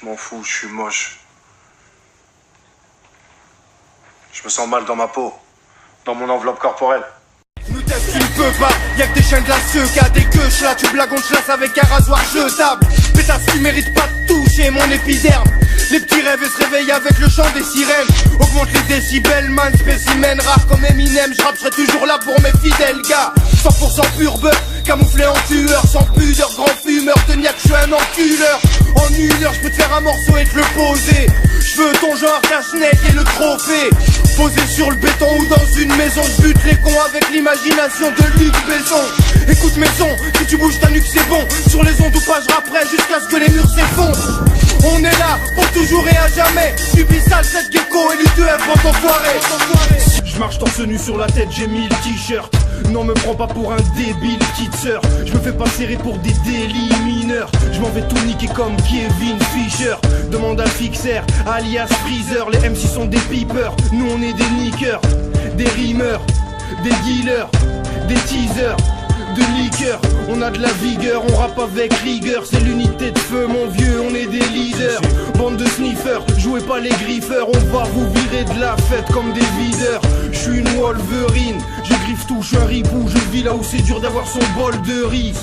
Je m'en fous, je suis moche. Je me sens mal dans ma peau, dans mon enveloppe corporelle. Nous teste, tu ne peux pas, y'a que des chiens glacieux, qu'a des queues là, tu blagues, on te lasse avec un rasoir jetable. Pétasse, tu mérites pas de toucher mon épiderme. Les petits rêves et se réveillent avec le chant des sirènes. Augmente les décibels, man, spécimen rare comme Eminem. Je serai toujours là pour mes fidèles gars. 100% pur beurre, camouflé en tueur, sans pudeur, grand fumeur de niaque, je suis un enculeur. En une heure, je peux te faire un morceau et te le poser. Je veux ton genre cache-nez et le trophée. Posé sur le béton ou dans une maison, je bute les cons avec l'imagination de Luc Besson. Écoute mes sons, si tu bouges ta nuque c'est bon. Sur les ondes ou pas je rapperai jusqu'à ce que les murs s'effondrent. On est là pour toujours et à jamais. Subissal, cette gecko et l'U2F dans ton soirée. Je marche torse nu sur la tête, j'ai mis le t-shirt. Non me prends pas pour un débile, petite sœur. Je me fais pas serrer pour des délits mineurs. Je m'en vais tout niquer comme Kevin Fisher. Demande à Fixer, alias Freezer. Les MC sont des peepers, nous on est des niqueurs. Des rimeurs, des dealers, des teasers, de liqueur. On a de la vigueur, on rappe avec rigueur. C'est l'unité de feu mon vieux, on est des leaders. Bande de sniffers, jouez pas les griffeurs. On va vous virer de la fête comme des videurs. Je suis une Wolverine, je griffe tout, je suis un ribou. Je vis là où c'est dur d'avoir son bol de riz.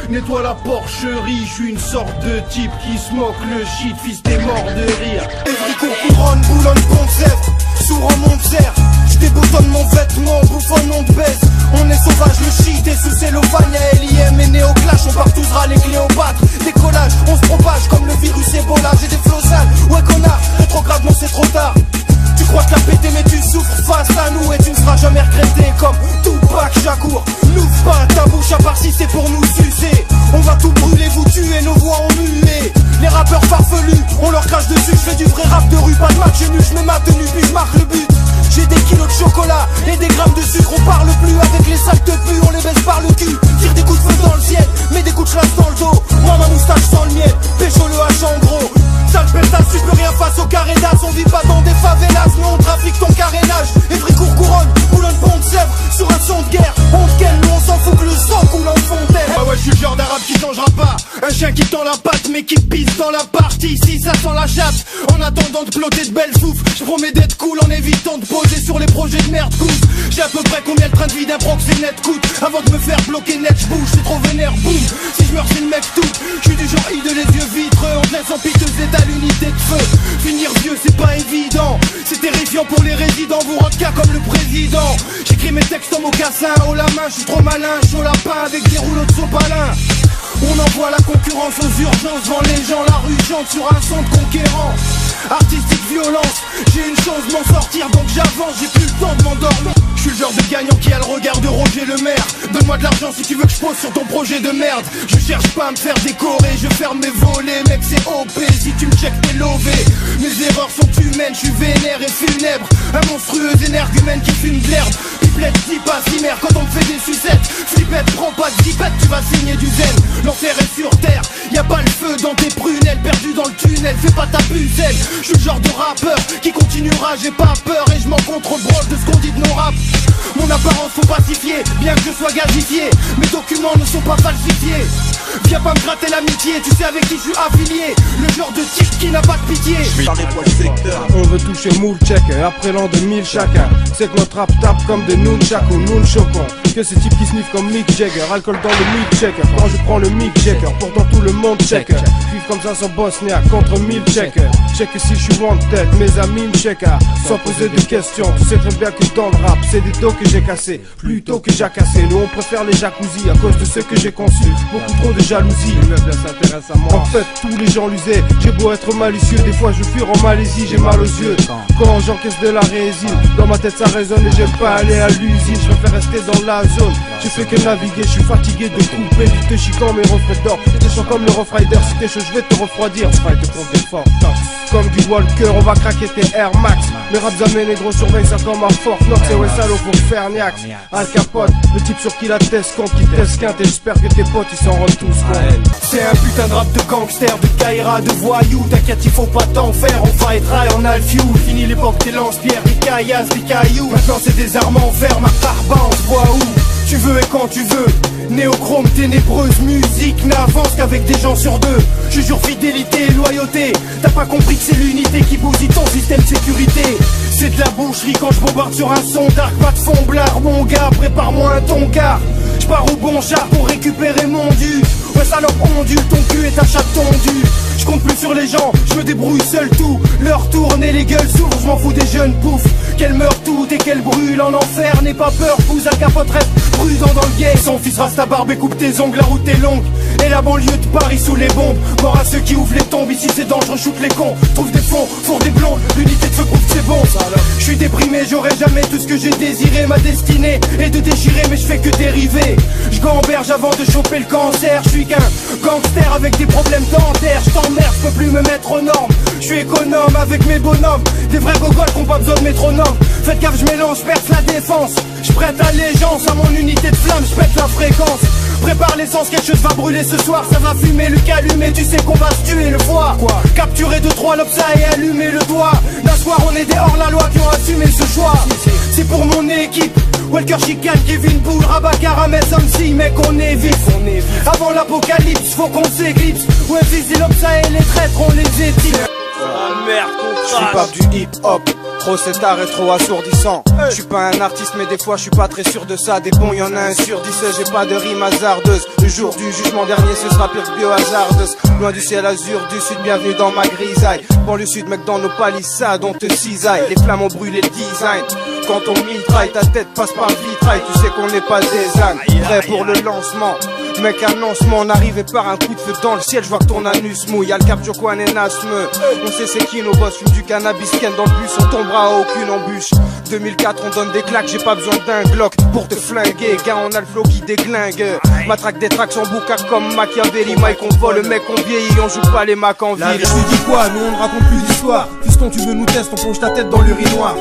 Nettoie la porcherie, je suis une sorte de type qui se moque le shit, fils t'es mort de rire. Évricourt, couronne, Boulogne, concept, sourd en mon cerf. J'déboutonne mon vêtement, bouffonne, on te baisse. On est sauvage, le shit est sous cellophane. Y'a LIM et Néoclash, on part tous râles les Cléopâtres. Décollage, on se propage comme le virus Ebola. J'ai des flots sales, ouais connard, rétrograde, non c'est trop tard. Tu crois que t'as pété mais tu souffres face à nous. Et tu ne seras jamais regretté comme Tupac Shakur. N'ouvre pas ta bouche à part si c'est pour nous sucer. On va tout brûler, vous tuer, nos voix en muet. Les rappeurs farfelus, on leur crache dessus. Je fais du vrai rap de rue, pas de match nul. Je mets ma tenue puis je marque le but. J'ai des kilos de chocolat et des grammes de sucre. On parle plus avec les sacs de pu, on les baisse par le cul. Tire des coups de feu dans le ciel, mets des coups de chlasse dans le dos. Moi ma moustache sans le miel, pécho le H en gros. Sale pétasse, tu peux rien face au carré d'as. On vit pas dans des favelas, mais on trafique ton carénage. Évricourt, couronne, Boulogne, pont de Sèvres. Sur un son de guerre, on te ken, nous on s'en fout que le sang coule en fontaine. Ah ouais, je suis le genre d'arabe qui changera pas. Un chien qui tend la patte mais qui pisse dans la partie. Si ça sent la chatte, en attendant de ploter de belles souffles. Je promets d'être cool en évitant de poser sur les projets de merde coûte. J'ai à peu près combien le train de vie d'un proxénète coûte. Avant de me faire bloquer net, je bouge, c'est trop vénère, boum. Si je meurs c'est le mec tout. Je suis du genre I de les yeux vitreux. On te laisse en piteuse état l'unité de feu. Finir vieux c'est pas évident. C'est terrifiant pour les résidents. Vous rentrez cas comme le président. J'écris mes textes en mocassin, haut la main, je suis trop malin. Chaud lapin avec des rouleaux de sopalin. On envoie la concurrence aux urgences. Vend les gens, la rue chante sur un son de conquérant. Artistique violence, j'ai une chance de m'en sortir donc j'avance, j'ai plus le temps de m'endormir. Je suis le genre de gagnant qui a le regard de Roger Le Maire. Donne-moi de l'argent si tu veux que je pose sur ton projet de merde. Je cherche pas à me faire décorer, je ferme mes volets, mec c'est OP. Si tu me check t'es lové. Mes erreurs sont humaines, je suis vénère et funèbre. Un monstrueux énergumène qui fume de l'herbe. Pipelette, type à cimer quand on me fait des sucettes. Flippette, prends pas de zipette, tu vas signer du zen. L'enfer est sur terre, y'a pas le feu dans tes prunelles. Perdu dans le tunnel, fais pas ta pucelle. Je suis le genre de rappeur qui continuera, j'ai pas peur. Et je m'en contre-broche de ce qu'on dit de nos raps. Mon apparence faut pacifier, bien que je sois gazifié. Mes documents ne sont pas falsifiés. Viens pas me gratter l'amitié, tu sais avec qui je suis affilié. Le genre de type qui n'a pas de pitié. On veut toucher moule check, après l'an 2000 chacun. C'est que notre rap tape comme des nunchak ou nunchokons. Que ces types qui sniffent comme Mick Jagger. Alcool dans le milkshake, quand je prends le Mick Jagger. Pourtant tout le monde check. Vivre comme ça sans Bosnia contre 1000 check. Check si je suis wanted, mes amis me check. Sans poser de questions, tu sais très bien que dans le rap c'est des dos que j'ai cassés, plutôt que j'ai cassé. Nous on préfère les jacuzzi à cause de ce que j'ai conçu. Beaucoup trop de jalousie, le bien s'intéresse à moi. En fait tous les gens l'usaient, j'ai beau être malicieux. Des fois je fuis en Malaisie, j'ai mal aux yeux. Quand j'encaisse de la résine, dans ma tête ça résonne et j'aime pas aller à l'usine. Je préfère rester dans la zone, j'ai fait que naviguer. Je suis fatigué de couper, tu te chies comme mes refrains d'or. T'es chaud comme le Rough-Rider, si t'es chaud je vais te refroidir. Fight contre des forts, comme du Walker, on va craquer tes Air Max. Mes raps amènent les gros surveillent ça comme un Fort Knox. Et ouais salaud pour faire niax. Al Capote, le type sur qui la teste compte, qui teste quinte. Et j'espère que tes potes ils s'en rendent tous compte. C'est un putain de rap de gangster, de Kaira, de voyou. T'inquiète il faut pas t'en faire, on fight rail, on a le few. Fini l'époque des lance-pierres, des caillasses, des cailloux. Maintenant c'est des armes en fer, ma tarba on se voit où tu veux et quand tu veux. Néochrome ténébreuse, musique n'avance qu'avec des gens sur deux. Je jure fidélité, loyauté loyauté. T'as pas compris que c'est l'unité qui bousille ton système de sécurité. C'est de la boucherie quand je bombarde sur un son dark. Pas de fond blard mon gars, prépare-moi un toncard. J'pars au bon char pour récupérer mon dû. Ouais salope ondule, ton cul est ta chatte tondue. Je compte plus sur les gens, je me débrouille seul tout. Leur tourne et les gueules s'ouvrent, je m'en fous des jeunes poufs. Qu'elles meurent toutes et qu'elles brûlent en enfer. N'aie pas peur, pousse à capote, reste prudent dans le game. Son fils rase ta barbe et coupe tes ongles, la route est longue. Et la banlieue de Paris sous les bombes. Mort à ceux qui ouvrent les tombes, ici c'est dangereux, shoot les cons. Trouve des fonds, fourre des blondes, l'unité de feu prouve que c'est bon. Je suis déprimé, j'aurai jamais tout ce que j'ai désiré. Ma destinée est de déchirer mais je fais que dériver. Je gamberge avant de choper le cancer. Je suis qu'un gangster avec des problèmes dentaires. Je t'emmerde, je peux plus me mettre aux normes. Je suis économe avec mes bonhommes. Des vrais gogoles qui ont pas besoin de métronome. Faites gaffe, je mélange, je perce la défense. Je prête allégeance à mon unité de flamme, je pète la fréquence. Prépare l'essence, quelque chose va brûler ce soir. Ça va fumer, le calumet, tu sais qu'on va se tuer le foie. Quoi? Capturer 2-3 lobsa et allumer le doigt. D'un soir on est des hors-la-loi qui ont assumé ce choix. C'est pour mon équipe, Walker Chicane, Kevin Bull, Rabat, Caramel, Samsi, mec on est vif. Avant l'apocalypse, faut qu'on s'éclipse. Ouais, fils des lobsa et les traîtres, on les étire. Ah merde, je suis pas du hip hop, trop c'est art et trop assourdissant. Je suis pas un artiste mais des fois je suis pas très sûr de ça. Des bons y'en a un sur 10, j'ai pas de rime hasardeuse. Le jour du jugement dernier ce sera pire que biohazardeuse. Loin du ciel azur du sud, bienvenue dans ma grisaille. Banlieue sud mec dans nos palissades on te cisaille. Les flammes ont brûlé le design. Quand on mitraille ta tête passe par le vitrail. Tu sais qu'on n'est pas des ânes, prêt pour le lancement. Mec, un lancement, on arrivait par un coup de feu dans le ciel. Je vois que ton anus mouille, y'a le cap Joko Nasme. On sait c'est qui nos boss, fume du cannabis, ken dans le bus. On tombera à aucune embûche. 2004, on donne des claques, j'ai pas besoin d'un Glock pour te flinguer. Gars, on a le flow qui déglingue. Matraque des tracks en bouca comme Machiavelli. Mike, on vole, le mec, on vieillit, on joue pas les macs en ville. Je te dis quoi, nous on ne raconte plus d'histoire. Puisqu'on tu veux nous tester, on plonge ta tête dans l'urinoir.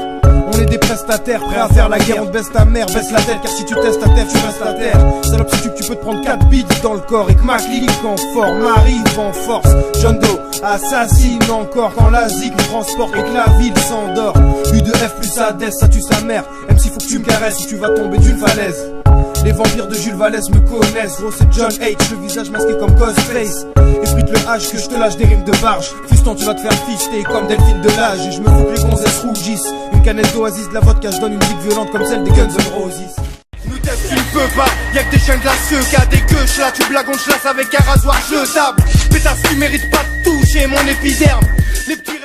On est des prestataires, prêts à faire la guerre. On te baisse ta mère, baisse la tête, car si tu testes ta tête, tu restes à terre. Salope, si tu peux te prendre 4 bits dans le corps. Et que ma clique en forme arrive en force. John Doe assassine encore quand la zig nous transporte et que la ville s'endort. U2F plus Hades, ça tue sa mère. Même s'il faut que tu me caresses si tu vas tomber d'une falaise. Les vampires de Jules Vallès me connaissent. Gros c'est John H, le visage masqué comme Ghostface. Effrite le H que je te lâche des rimes de barge. Fiston tu vas te faire fister comme Delphine de l'âge. Et je me fous que les gonzesses rougissent. Une canette d'oasis, de la vodka, je donne une ligue violente comme celle des Guns N' Roses. Nous teste tu ne peux pas, y'a que des chiens de la qui a des queues là. Tu blagues on te lasse avec un rasoir jetable. Pétasse qui mérite pas de toucher mon épiderme. Les petits